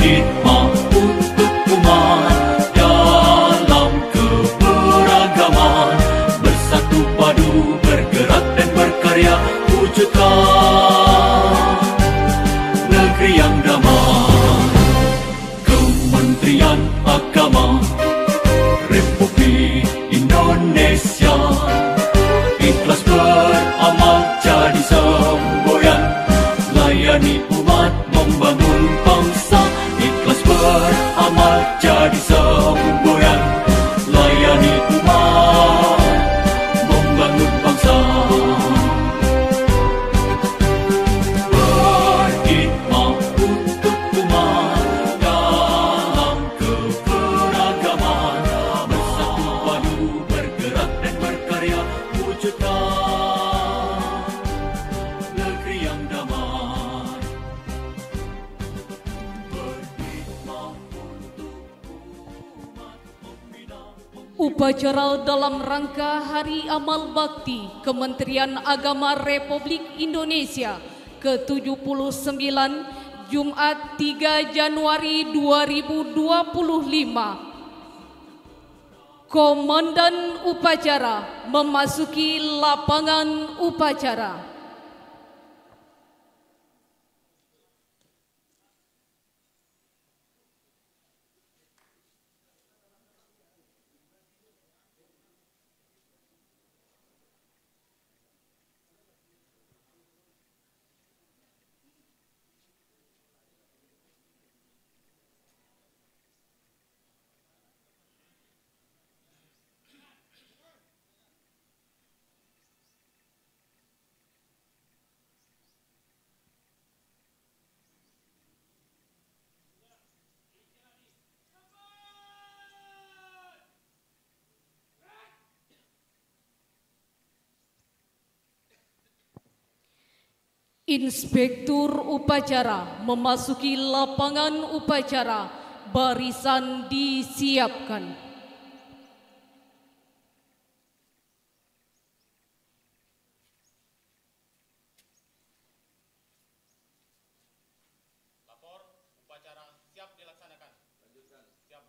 Berkhidmat untuk umat dalam keberagaman, bersatu padu bergerak dan berkarya wujudkan negeri yang damai. Kementerian Agama Republik Indonesia ikhlas beramal jadi semboyan, layani umat membangun bangsa. Ikhlas beramal jadi semboyan, layani umat membangun bangsa. Berkhidmat untuk umat dalam keberagaman, bersatu padu bergerak dan berkarya wujudkan negeri yang damai. Berkhidmat untuk umat, membina. Upacara dalam rangka Hari Amal Bakti Kementerian Agama Republik Indonesia ke-79 Jumat 3 Januari 2025. Komandan upacara memasuki lapangan upacara. Inspektur upacara memasuki lapangan upacara, barisan disiapkan. Lapor, upacara siap dilaksanakan. Lanjutkan. Siap.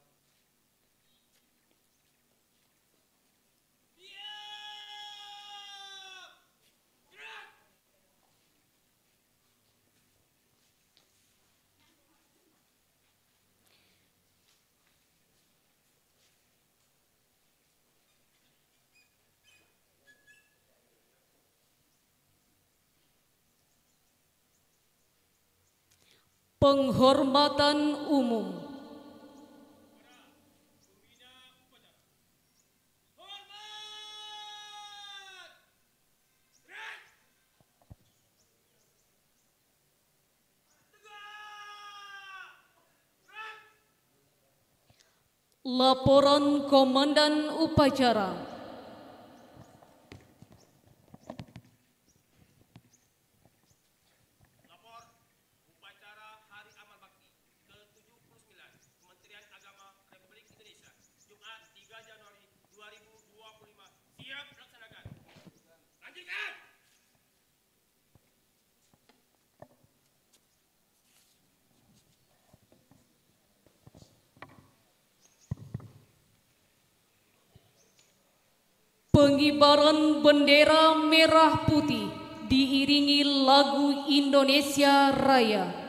Penghormatan umum. Laporan Komandan Upacara. Pengibaran bendera merah putih diiringi lagu Indonesia Raya.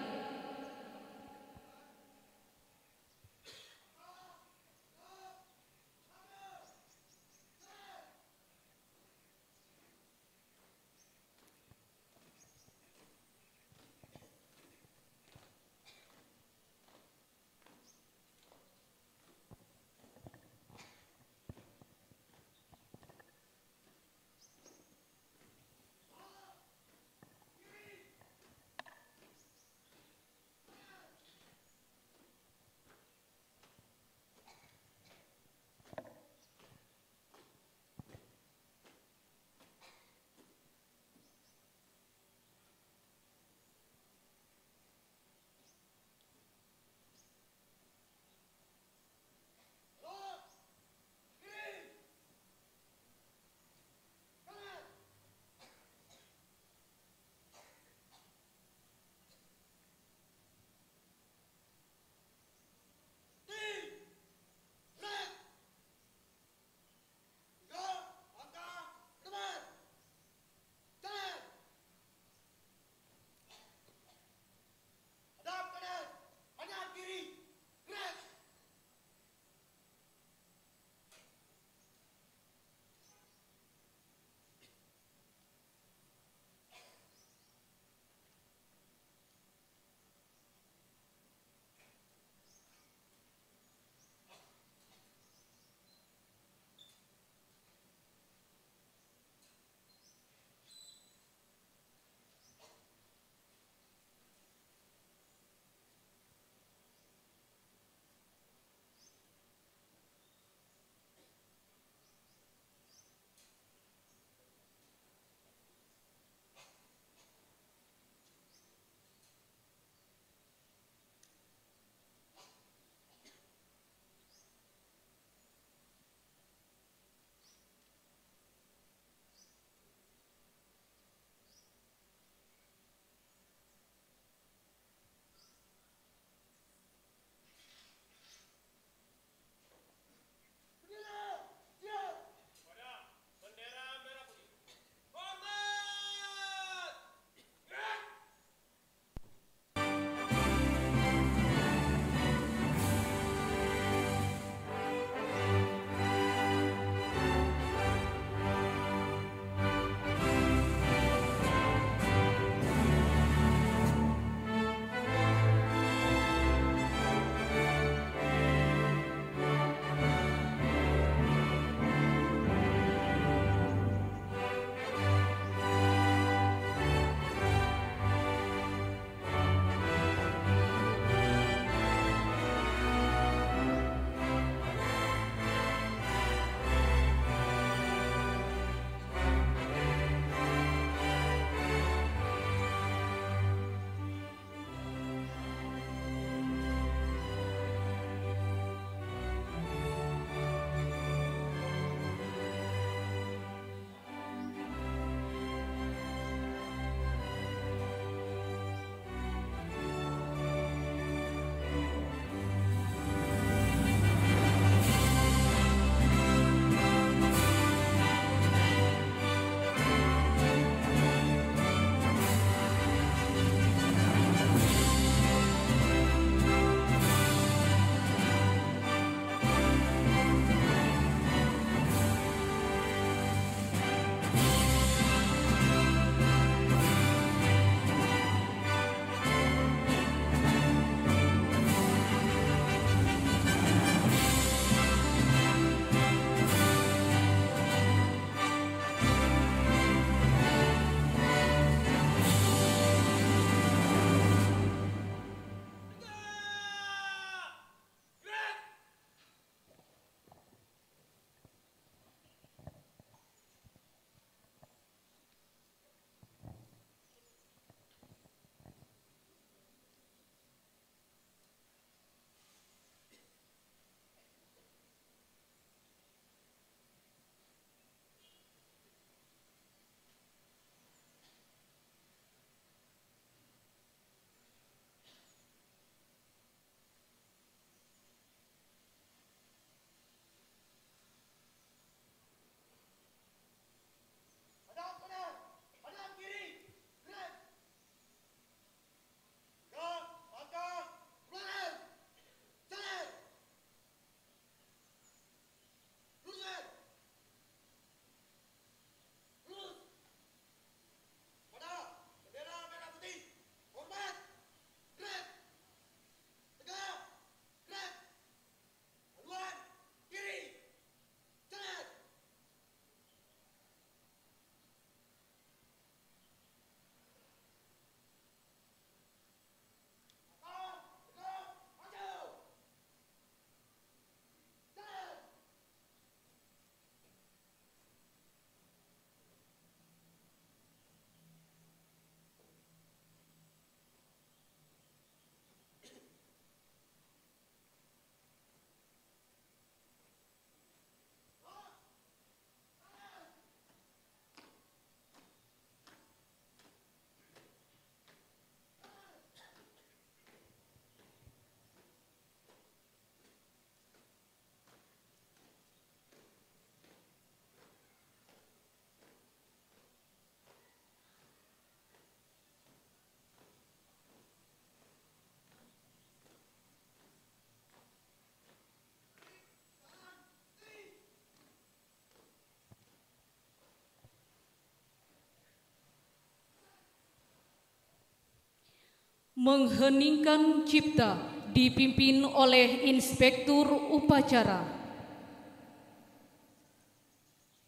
Mengheningkan cipta dipimpin oleh Inspektur Upacara.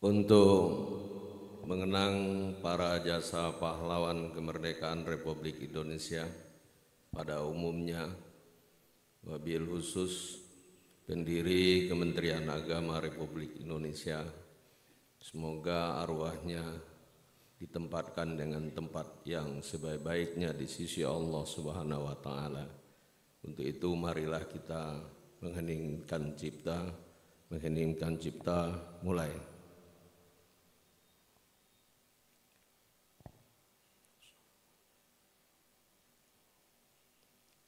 Untuk mengenang para jasa pahlawan kemerdekaan Republik Indonesia pada umumnya, wabil khusus pendiri Kementerian Agama Republik Indonesia, semoga arwahnya ditempatkan dengan tempat yang sebaik-baiknya di sisi Allah Subhanahu wa Ta'ala. Untuk itu marilah kita mengheningkan cipta, mulai.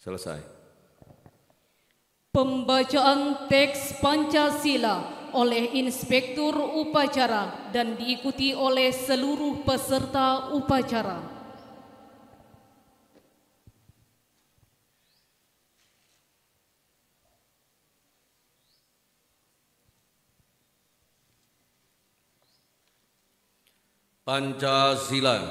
Selesai. Pembacaan teks Pancasila oleh Inspektur Upacara dan diikuti oleh seluruh peserta upacara. Pancasila.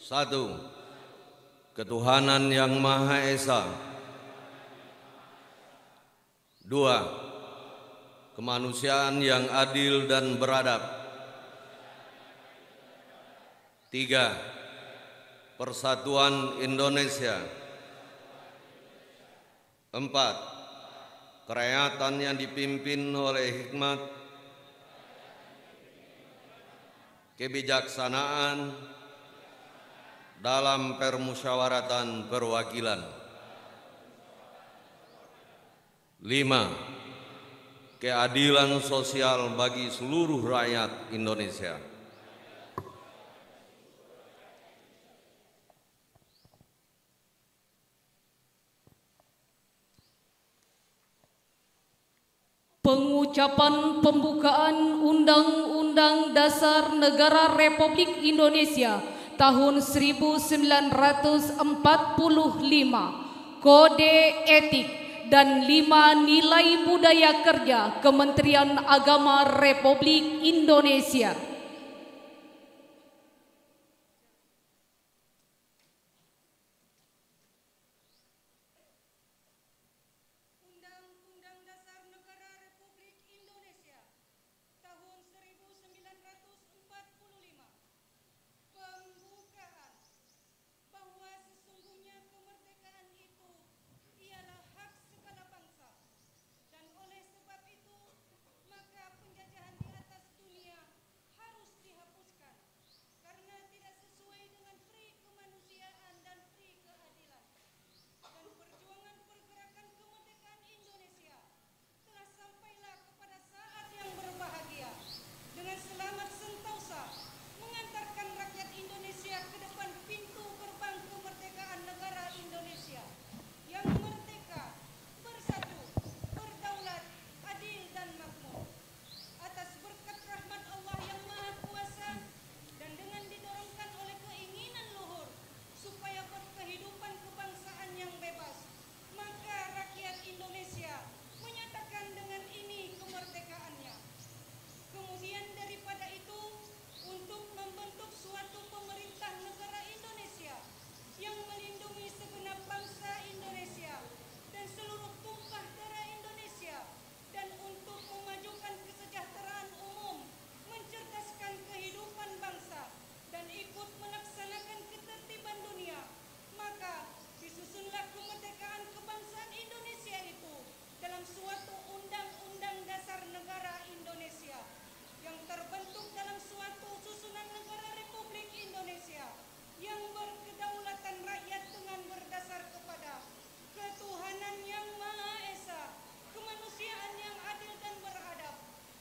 1. Ketuhanan Yang Maha Esa. 2. Kemanusiaan yang adil dan beradab. 3. Persatuan Indonesia. 4. Kerakyatan yang dipimpin oleh hikmat, kebijaksanaan dalam permusyawaratan perwakilan. 5. Keadilan sosial bagi seluruh rakyat Indonesia. Pengucapan pembukaan Undang-Undang Dasar Negara Republik Indonesia tahun 1945, Kode Etik dan 5 nilai budaya kerja Kementerian Agama Republik Indonesia. Undang-Undang Dasar Negara Republik Indonesia tahun 1945. Pembukaan bahwa sesungguhnya kemerdekaan itu ialah hak segala bangsa, dan oleh sebab itu maka penjajahan di atas dunia harus dihapuskan karena tidak sesuai dengan pri kemanusiaan dan pri keadilan. Dan perjuangan pergerakan kemerdekaan Indonesia telah sampailah kepada saat yang berbahagia dengan selamat sentosa mengantarkan rakyat Indonesia ke depan pintu gerbang kemerdekaan negara Indonesia yang merdeka, bersatu, berdaulat, adil dan makmur. Atas berkat rahmat Allah yang Maha Kuasa dan dengan didorongkan oleh keinginan luhur supaya berkehidupan kebangsaan yang bebas, maka rakyat Indonesia menyatakan dengan ini kemerdekaannya. Kemudian daripada itu, untuk membentuk suatu pemerintah negara Indonesia yang melindungi segenap bangsa Indonesia dan seluruh tumpah darah Indonesia, dan untuk memajukan kesejahteraan umum, mencerdaskan kehidupan bangsa, dan ikut melaksanakan ketertiban dunia, maka disusunlah kemerdekaan kebangsaan Indonesia itu dalam suatu Undang-Undang Dasar Negara Indonesia yang terbentuk dalam suatu susunan negara Republik Indonesia yang berkedaulatan rakyat dengan berdasar kepada ketuhanan yang Maha Esa, kemanusiaan yang adil dan beradab,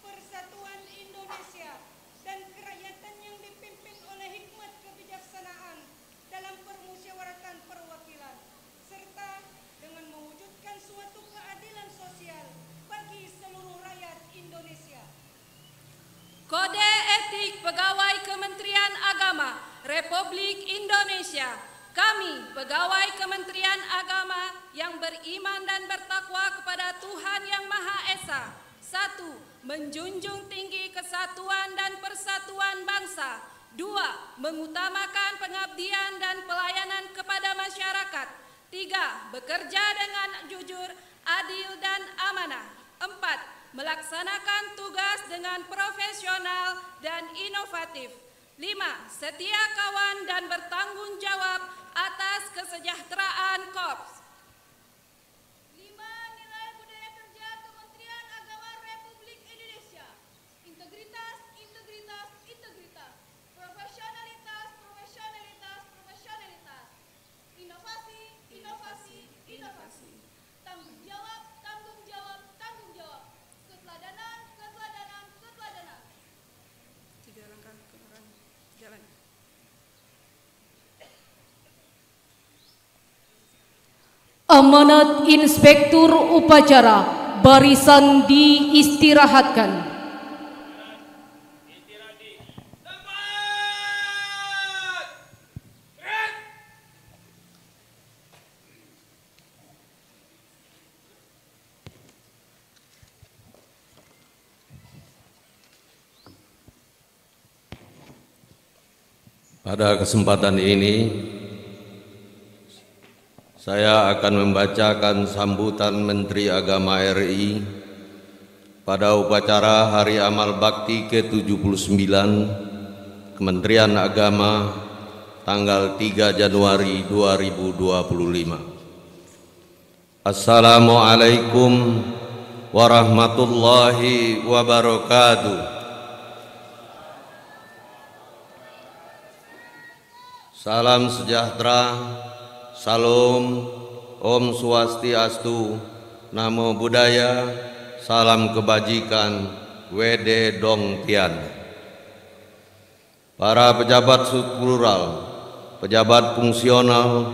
persatuan Indonesia, dan kerakyatan yang dipimpin oleh hikmat kebijaksanaan dalam permusyawaratan perwakilan, serta dengan mewujudkan suatu keadilan sosial bagi seluruh rakyat Indonesia. Kode Etik Pegawai Kementerian Agama Republik Indonesia. Kami, pegawai Kementerian Agama yang beriman dan bertakwa kepada Tuhan Yang Maha Esa. 1. Menjunjung tinggi kesatuan dan persatuan bangsa. 2. Mengutamakan pengabdian dan pelayanan kepada 3. Bekerja dengan jujur, adil, dan amanah. 4. Melaksanakan tugas dengan profesional dan inovatif. 5. Setia kawan dan bertanggung jawab atas kesejahteraan Korps. 5. Nilai budaya kerja Kementerian Agama Republik Indonesia. Integritas, integritas, integritas. Profesionalitas, profesionalitas, profesionalitas. Inovasi, inovasi, inovasi. Tanggung jawab, tanggung jawab, tanggung jawab. Keteladanan, keteladanan, keteladanan. 3 langkah ke arah jalan. Amanat Inspektur Upacara, barisan diistirahatkan. Pada kesempatan ini, saya akan membacakan sambutan Menteri Agama RI pada upacara Hari Amal Bakti ke-79 Kementerian Agama tanggal 3 Januari 2025. Assalamualaikum warahmatullahi wabarakatuh. Salam sejahtera, salam, Om Swastiastu, Namo Buddhaya, salam kebajikan, Wede Dong Tian. Para pejabat struktural, pejabat fungsional,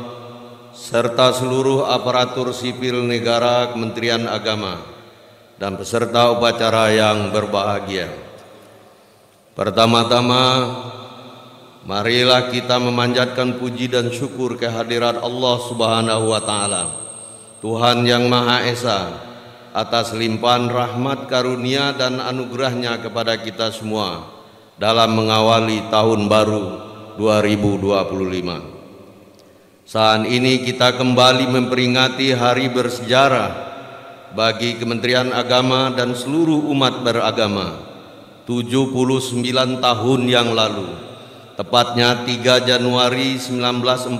serta seluruh aparatur sipil negara Kementerian Agama dan peserta upacara yang berbahagia. Pertama-tama, marilah kita memanjatkan puji dan syukur kehadirat Allah Subhanahu wa Ta'ala, Tuhan yang Maha Esa, atas limpahan rahmat karunia dan anugerahnya kepada kita semua dalam mengawali tahun baru 2025. Saat ini kita kembali memperingati hari bersejarah bagi Kementerian Agama dan seluruh umat beragama, 79 tahun yang lalu. Tepatnya 3 Januari 1946,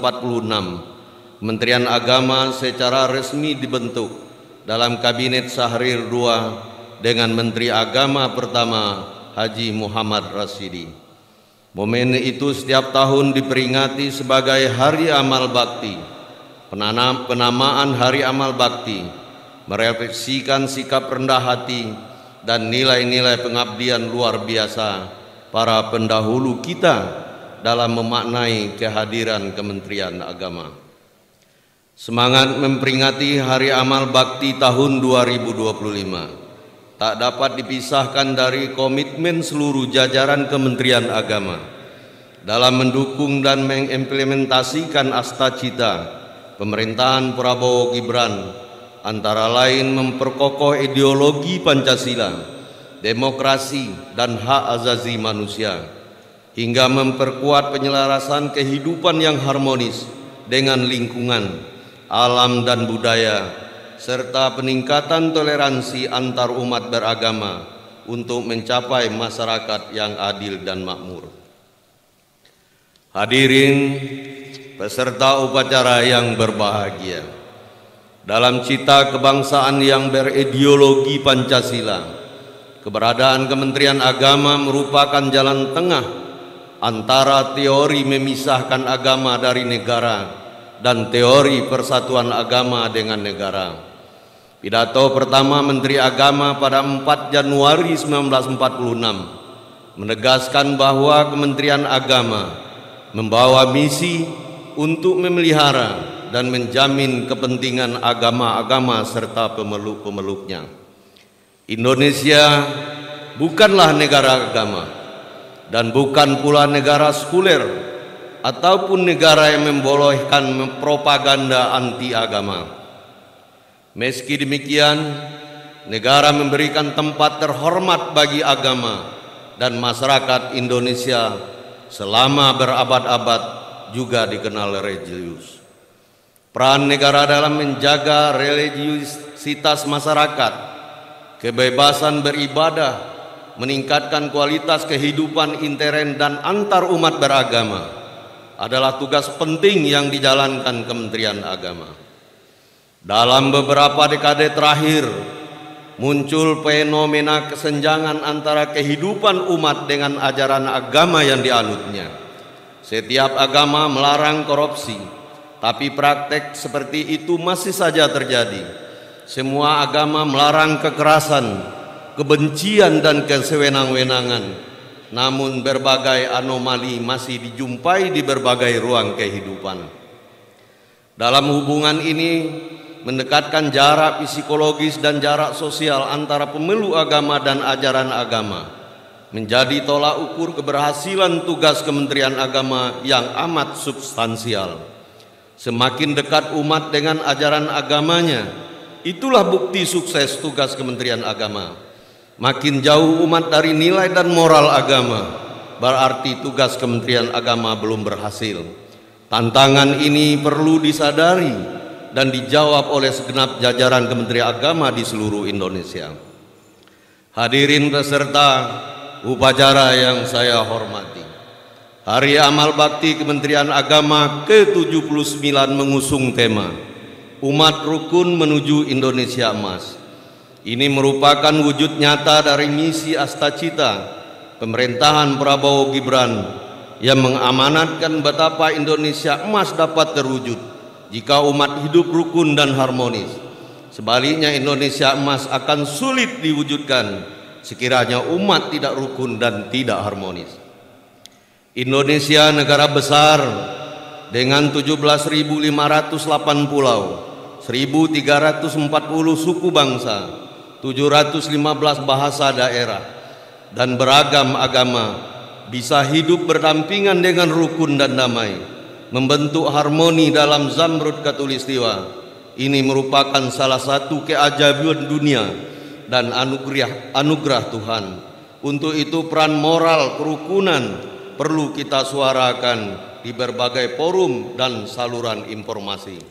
Kementerian Agama secara resmi dibentuk dalam Kabinet Syahrir II dengan Menteri Agama pertama Haji Muhammad Rasidi. Momen itu setiap tahun diperingati sebagai Hari Amal Bakti. Penamaan Hari Amal Bakti merefleksikan sikap rendah hati dan nilai-nilai pengabdian luar biasa para pendahulu kita dalam memaknai kehadiran Kementerian Agama. Semangat memperingati Hari Amal Bakti tahun 2025 tak dapat dipisahkan dari komitmen seluruh jajaran Kementerian Agama dalam mendukung dan mengimplementasikan asta-cita pemerintahan Prabowo Gibran, antara lain memperkokoh ideologi Pancasila, demokrasi dan hak asasi manusia, hingga memperkuat penyelarasan kehidupan yang harmonis dengan lingkungan, alam dan budaya, serta peningkatan toleransi antar umat beragama untuk mencapai masyarakat yang adil dan makmur. Hadirin peserta upacara yang berbahagia, dalam cita kebangsaan yang berideologi Pancasila, keberadaan Kementerian Agama merupakan jalan tengah antara teori memisahkan agama dari negara dan teori persatuan agama dengan negara. Pidato pertama Menteri Agama pada 4 Januari 1946 menegaskan bahwa Kementerian Agama membawa misi untuk memelihara dan menjamin kepentingan agama-agama serta pemeluk-pemeluknya. Indonesia bukanlah negara agama dan bukan pula negara sekuler ataupun negara yang membolehkan propaganda anti agama. Meski demikian, negara memberikan tempat terhormat bagi agama dan masyarakat Indonesia selama berabad-abad juga dikenal religius. peran negara dalam menjaga religiusitas masyarakat, kebebasan beribadah, meningkatkan kualitas kehidupan intern dan antar umat beragama adalah tugas penting yang dijalankan Kementerian Agama. Dalam beberapa dekade terakhir, muncul fenomena kesenjangan antara kehidupan umat dengan ajaran agama yang dianutnya. Setiap agama melarang korupsi, tapi praktek seperti itu masih saja terjadi. Semua agama melarang kekerasan, kebencian dan kesewenang-wenangan. Namun berbagai anomali masih dijumpai di berbagai ruang kehidupan. Dalam hubungan ini, mendekatkan jarak psikologis dan jarak sosial antara pemeluk agama dan ajaran agama menjadi tolak ukur keberhasilan tugas Kementerian Agama yang amat substansial. Semakin dekat umat dengan ajaran agamanya, itulah bukti sukses tugas Kementerian Agama. Makin jauh umat dari nilai dan moral agama, berarti tugas Kementerian Agama belum berhasil. Tantangan ini perlu disadari dan dijawab oleh segenap jajaran Kementerian Agama di seluruh Indonesia. Hadirin peserta upacara yang saya hormati, Hari Amal Bakti Kementerian Agama ke-79 mengusung tema Umat Rukun Menuju Indonesia Emas. Ini merupakan wujud nyata dari misi Astacita pemerintahan Prabowo Gibran yang mengamanatkan betapa Indonesia Emas dapat terwujud jika umat hidup rukun dan harmonis. Sebaliknya Indonesia Emas akan sulit diwujudkan sekiranya umat tidak rukun dan tidak harmonis. Indonesia negara besar dengan 17.508 pulau, 1.340 suku bangsa, 715 bahasa daerah, dan beragam agama bisa hidup berdampingan dengan rukun dan damai, membentuk harmoni dalam Zamrud Khatulistiwa. Ini merupakan salah satu keajaiban dunia dan anugerah Tuhan. Untuk itu peran moral kerukunan perlu kita suarakan di berbagai forum dan saluran informasi.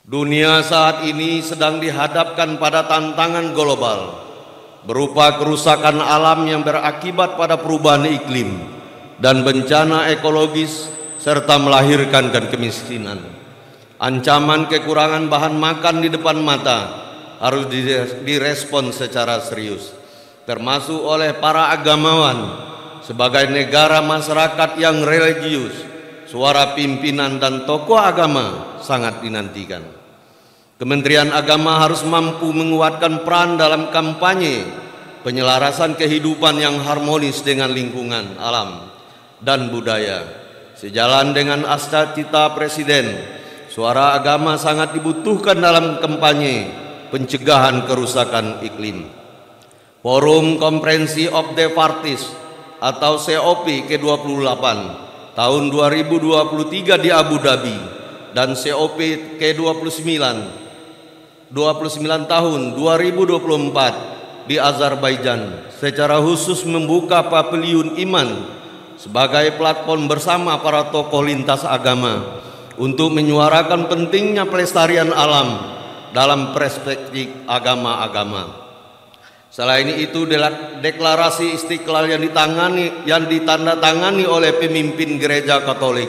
Dunia saat ini sedang dihadapkan pada tantangan global berupa kerusakan alam yang berakibat pada perubahan iklim dan bencana ekologis serta melahirkan kemiskinan. Ancaman kekurangan bahan makan di depan mata harus direspon secara serius, termasuk oleh para agamawan. Sebagai negara masyarakat yang religius, suara pimpinan dan tokoh agama sangat dinantikan. Kementerian Agama harus mampu menguatkan peran dalam kampanye penyelarasan kehidupan yang harmonis dengan lingkungan, alam, dan budaya. Sejalan dengan Astacita Presiden, suara agama sangat dibutuhkan dalam kampanye pencegahan kerusakan iklim. Forum Konferensi of the Parties atau COP ke-28 tahun 2023 di Abu Dhabi dan COP ke-29 tahun 2024 di Azerbaijan secara khusus membuka pavilion iman sebagai platform bersama para tokoh lintas agama untuk menyuarakan pentingnya pelestarian alam dalam perspektif agama-agama. Selain itu, deklarasi Istiqlal yang ditandatangani oleh pemimpin Gereja Katolik,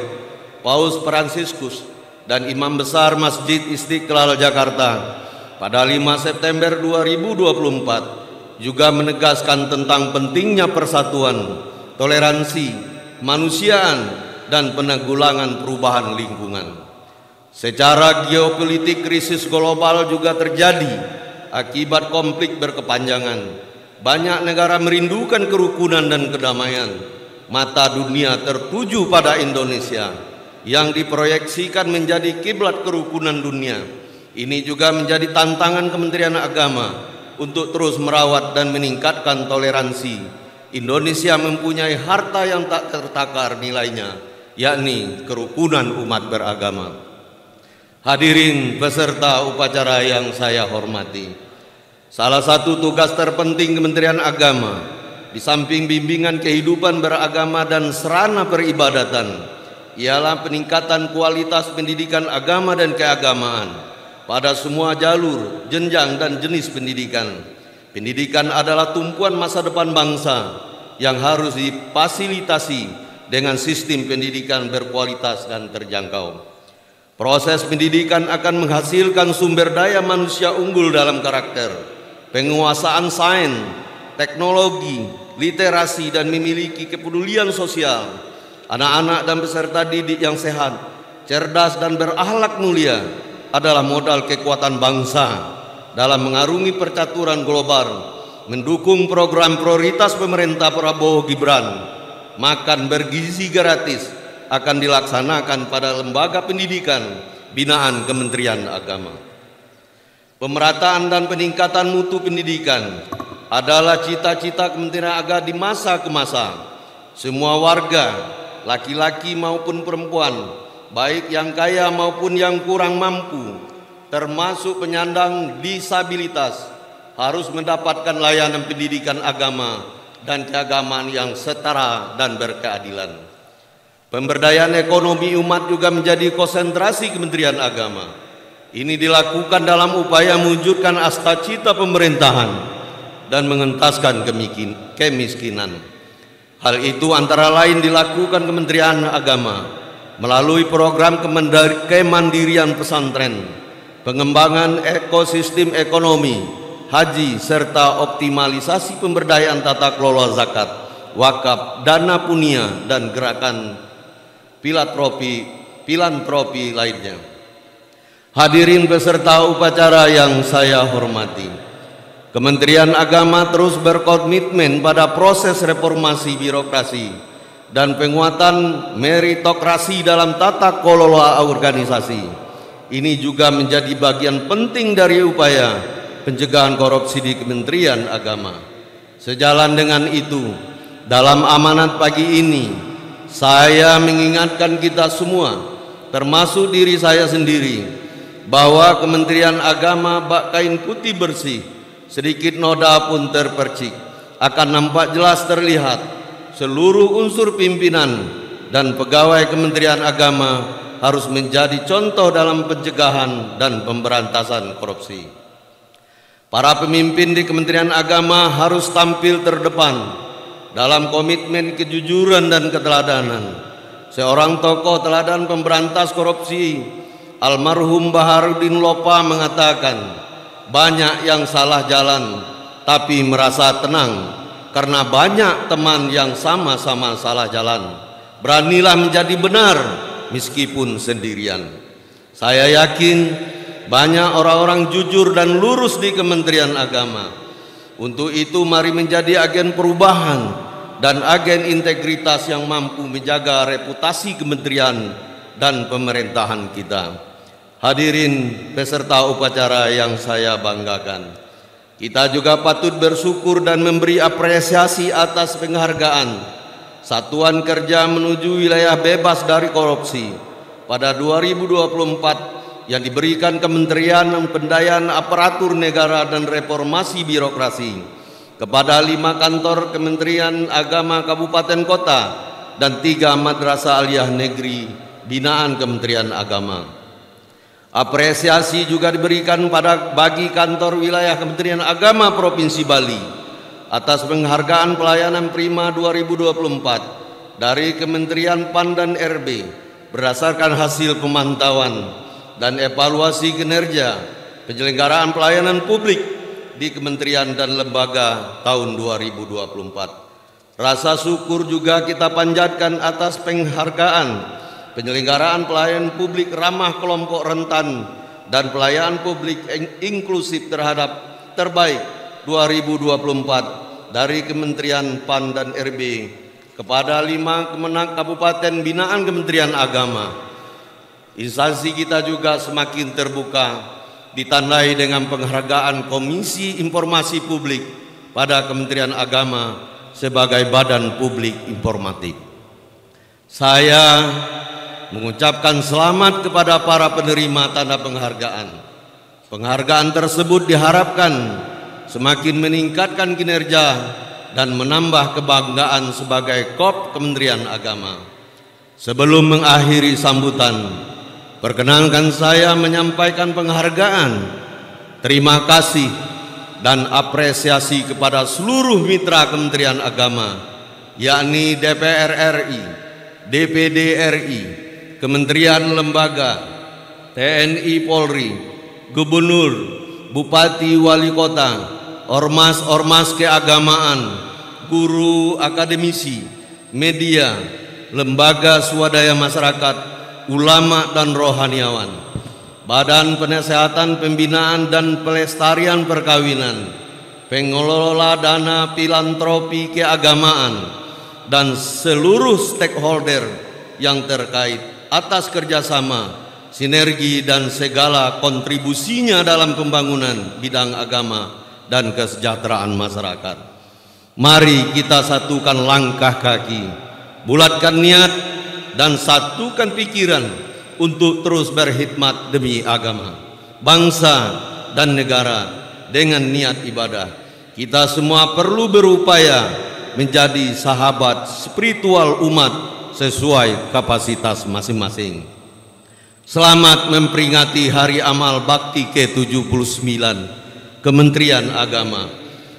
Paus Fransiskus dan Imam Besar Masjid Istiqlal Jakarta pada 5 September 2024 juga menegaskan tentang pentingnya persatuan, toleransi, kemanusiaan, dan penanggulangan perubahan lingkungan. Secara geopolitik, krisis global juga terjadi akibat konflik berkepanjangan. Banyak negara merindukan kerukunan dan kedamaian. Mata dunia tertuju pada Indonesia yang diproyeksikan menjadi kiblat kerukunan dunia. Ini juga menjadi tantangan Kementerian Agama untuk terus merawat dan meningkatkan toleransi. Indonesia mempunyai harta yang tak tertakar nilainya, yakni kerukunan umat beragama. Hadirin peserta upacara yang saya hormati, salah satu tugas terpenting Kementerian Agama di samping bimbingan kehidupan beragama dan sarana peribadatan ialah peningkatan kualitas pendidikan agama dan keagamaan pada semua jalur, jenjang, dan jenis pendidikan. Pendidikan adalah tumpuan masa depan bangsa yang harus difasilitasi dengan sistem pendidikan berkualitas dan terjangkau. Proses pendidikan akan menghasilkan sumber daya manusia unggul dalam karakter, penguasaan sains, teknologi, literasi, dan memiliki kepedulian sosial. Anak-anak dan peserta didik yang sehat, cerdas, dan berakhlak mulia adalah modal kekuatan bangsa dalam mengarungi percaturan global, mendukung program prioritas pemerintah Prabowo Gibran. Makan bergizi gratis akan dilaksanakan pada lembaga pendidikan binaan Kementerian Agama. Pemerataan dan peningkatan mutu pendidikan adalah cita-cita Kementerian Agama di masa ke masa. Semua warga, laki-laki maupun perempuan, baik yang kaya maupun yang kurang mampu, termasuk penyandang disabilitas, harus mendapatkan layanan pendidikan agama dan keagamaan yang setara dan berkeadilan. Pemberdayaan ekonomi umat juga menjadi konsentrasi Kementerian Agama. Ini dilakukan dalam upaya mewujudkan asta-cita pemerintahan dan mengentaskan kemiskinan. Hal itu antara lain dilakukan Kementerian Agama melalui program kemandirian pesantren, pengembangan ekosistem ekonomi, haji, serta optimalisasi pemberdayaan tata kelola zakat, wakaf, dana punia, dan gerakan filantropi lainnya. Hadirin peserta upacara yang saya hormati, Kementerian Agama terus berkomitmen pada proses reformasi birokrasi dan penguatan meritokrasi dalam tata kelola organisasi. Ini juga menjadi bagian penting dari upaya pencegahan korupsi di Kementerian Agama. Sejalan dengan itu, dalam amanat pagi ini, saya mengingatkan kita semua, termasuk diri saya sendiri, bahwa Kementerian Agama bak kain putih bersih, sedikit noda pun terpercik, akan nampak jelas terlihat seluruh unsur pimpinan dan pegawai Kementerian Agama harus menjadi contoh dalam pencegahan dan pemberantasan korupsi. Para pemimpin di Kementerian Agama harus tampil terdepan dalam komitmen kejujuran dan keteladanan. Seorang tokoh teladan pemberantas korupsi, almarhum Baharudin Lopa, mengatakan, banyak yang salah jalan tapi merasa tenang karena banyak teman yang sama-sama salah jalan. Beranilah menjadi benar meskipun sendirian. Saya yakin banyak orang-orang jujur dan lurus di Kementerian Agama. Untuk itu mari menjadi agen perubahan dan agen integritas yang mampu menjaga reputasi kementerian dan pemerintahan kita. Hadirin peserta upacara yang saya banggakan, kita juga patut bersyukur dan memberi apresiasi atas penghargaan Satuan Kerja Menuju Wilayah Bebas dari Korupsi pada 2024 yang diberikan Kementerian Pemberdayaan Aparatur Negara dan Reformasi Birokrasi kepada 5 kantor Kementerian Agama Kabupaten Kota dan 3 madrasah aliyah negeri binaan Kementerian Agama. Apresiasi juga diberikan bagi kantor wilayah Kementerian Agama Provinsi Bali atas penghargaan pelayanan prima 2024 dari Kementerian PAN dan RB berdasarkan hasil pemantauan dan evaluasi kinerja penyelenggaraan pelayanan publik di kementerian dan lembaga tahun 2024. Rasa syukur juga kita panjatkan atas penghargaan penyelenggaraan pelayanan publik ramah kelompok rentan dan pelayanan publik inklusif terbaik 2024 dari Kementerian PAN dan RB kepada 5 kabupaten binaan Kementerian Agama. Instansi kita juga semakin terbuka, ditandai dengan penghargaan Komisi Informasi Publik pada Kementerian Agama sebagai badan publik informatif. Saya mengucapkan selamat kepada para penerima tanda penghargaan. Penghargaan tersebut diharapkan semakin meningkatkan kinerja dan menambah kebanggaan sebagai KOP Kementerian Agama. Sebelum mengakhiri sambutan, perkenankan saya menyampaikan penghargaan, terima kasih dan apresiasi kepada seluruh mitra Kementerian Agama, yakni DPR RI, DPD RI, Kementerian Lembaga, TNI Polri, Gubernur, Bupati Wali Kota, ormas-ormas keagamaan, guru akademisi, media, lembaga swadaya masyarakat, ulama dan rohaniawan, Badan Penaseatan Pembinaan dan Pelestarian Perkawinan, pengelola dana filantropi keagamaan, dan seluruh stakeholder yang terkait atas kerjasama, sinergi dan segala kontribusinya dalam pembangunan bidang agama dan kesejahteraan masyarakat. Mari kita satukan langkah kaki, bulatkan niat dan satukan pikiran untuk terus berkhidmat demi agama, bangsa dan negara dengan niat ibadah. Kita semua perlu berupaya menjadi sahabat spiritual umat sesuai kapasitas masing-masing. Selamat memperingati Hari Amal Bakti ke-79 Kementerian Agama.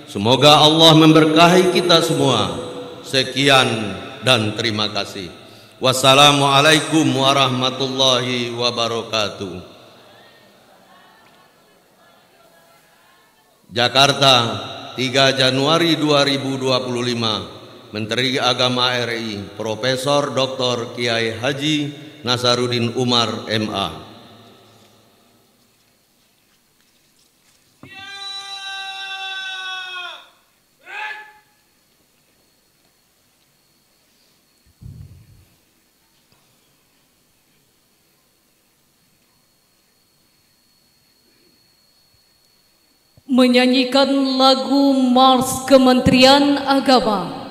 Semoga Allah memberkahi kita semua. Sekian dan terima kasih. Wassalamualaikum warahmatullahi wabarakatuh. Jakarta, 3 Januari 2025. Menteri Agama RI Profesor Dr. Kiai Haji Nasaruddin Umar MA. Menyanyikan lagu Mars Kementerian Agama.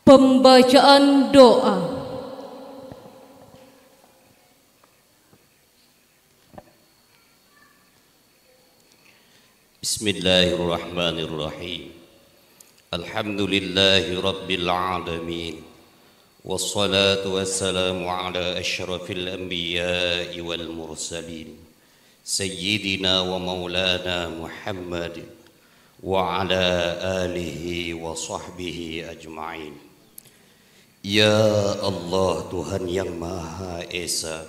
Pembacaan doa. Bismillahirrahmanirrahim. Alhamdulillahi rabbil alamin. Wassalatu wassalamu ala asyrafil anbiya'i wal mursalin. Sayyidina wa maulana Muhammad wa ala alihi wa sahbihi ajma'in. Ya Allah, Tuhan yang Maha Esa,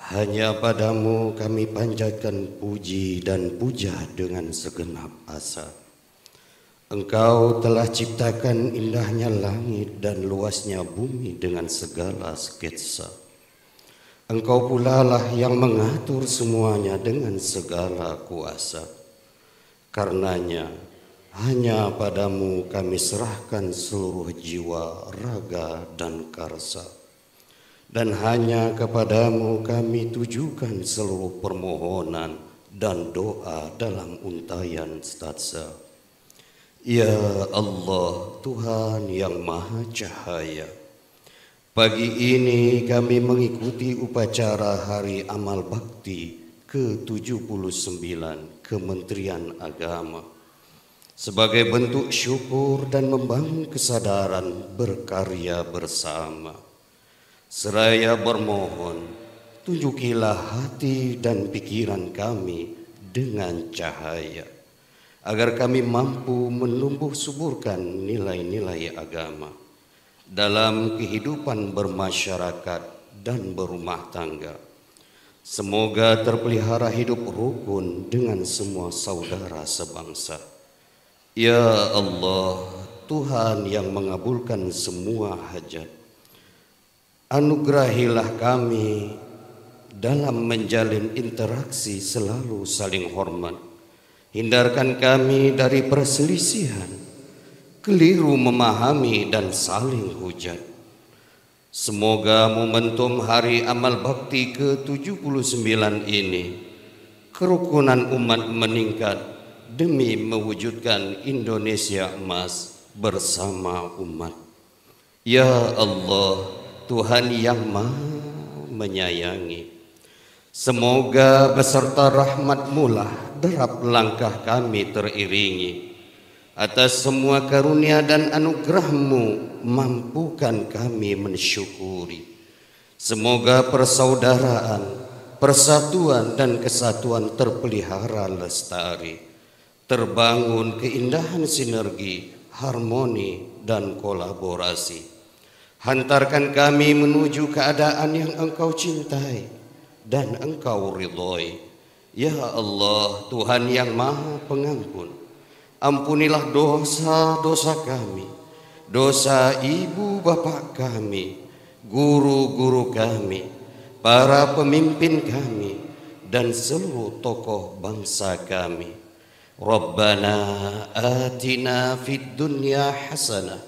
hanya padamu kami panjatkan puji dan puja dengan segenap asa. Engkau telah ciptakan indahnya langit dan luasnya bumi dengan segala sketsa. Engkau pula lah yang mengatur semuanya dengan segala kuasa. Karenanya, hanya padamu kami serahkan seluruh jiwa, raga, dan karsa. Dan hanya kepadamu kami tujukan seluruh permohonan dan doa dalam untayan statsa. Ya Allah, Tuhan yang Maha Cahaya, pagi ini kami mengikuti upacara Hari Amal Bakti ke-79 Kementerian Agama sebagai bentuk syukur dan membangun kesadaran berkarya bersama. Seraya bermohon, tunjukilah hati dan pikiran kami dengan cahaya, agar kami mampu menumbuh suburkan nilai-nilai agama dalam kehidupan bermasyarakat dan berumah tangga. Semoga terpelihara hidup rukun dengan semua saudara sebangsa. Ya Allah, Tuhan yang mengabulkan semua hajat, anugerahilah kami dalam menjalin interaksi selalu saling hormat. Hindarkan kami dari perselisihan, keliru memahami dan saling hujat. Semoga momentum Hari Amal Bakti ke-79 ini, kerukunan umat meningkat demi mewujudkan Indonesia emas bersama umat. Ya Allah, Tuhan yang Maha menyayangi, semoga beserta rahmat-Mu lah derap langkah kami teriringi. Atas semua karunia dan anugerah-Mu, mampukan kami mensyukuri. Semoga persaudaraan, persatuan dan kesatuan terpelihara lestari, terbangun keindahan sinergi, harmoni dan kolaborasi. Hantarkan kami menuju keadaan yang Engkau cintai dan Engkau ridhoi. Ya Allah, Tuhan yang Maha Pengampun, ampunilah dosa-dosa kami, dosa ibu bapak kami, guru-guru kami, para pemimpin kami, dan seluruh tokoh bangsa kami. Rabbana atina fid dunya hasanah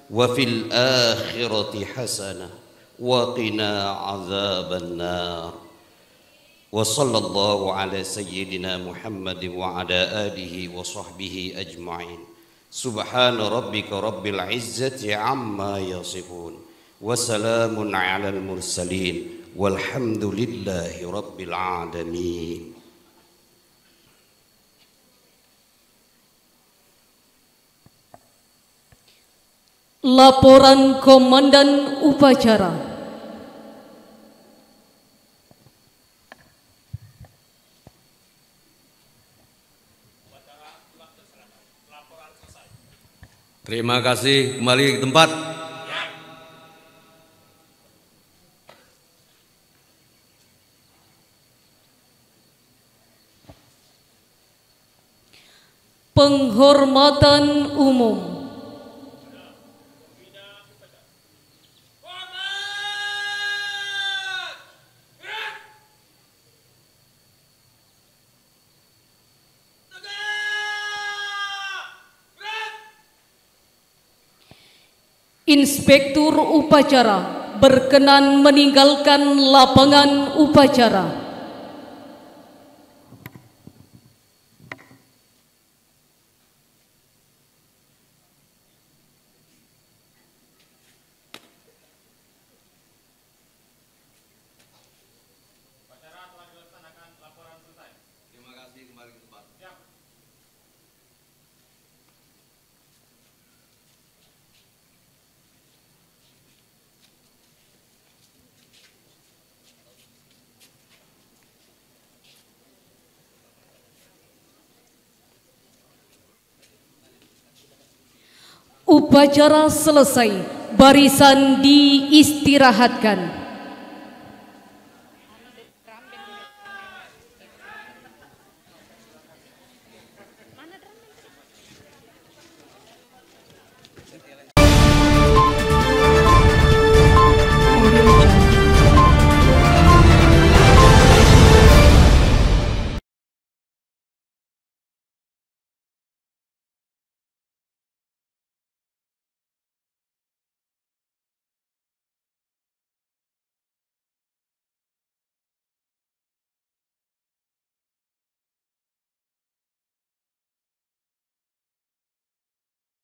wa fil akhirati hasanah wa qina azaban nar. Wa sallallahu ala sayyidina Muhammad wa ala alihi wa sahbihi ajma'in. Subhana rabbika rabbil izzati amma yasifun. Wa salamun ala al-mursalin. Walhamdulillahi rabbil alamin. Laporan Komandan Upacara. Terima kasih, kembali ke tempat. Penghormatan umum. Inspektur upacara berkenan meninggalkan lapangan upacara. Upacara selesai, barisan diistirahatkan.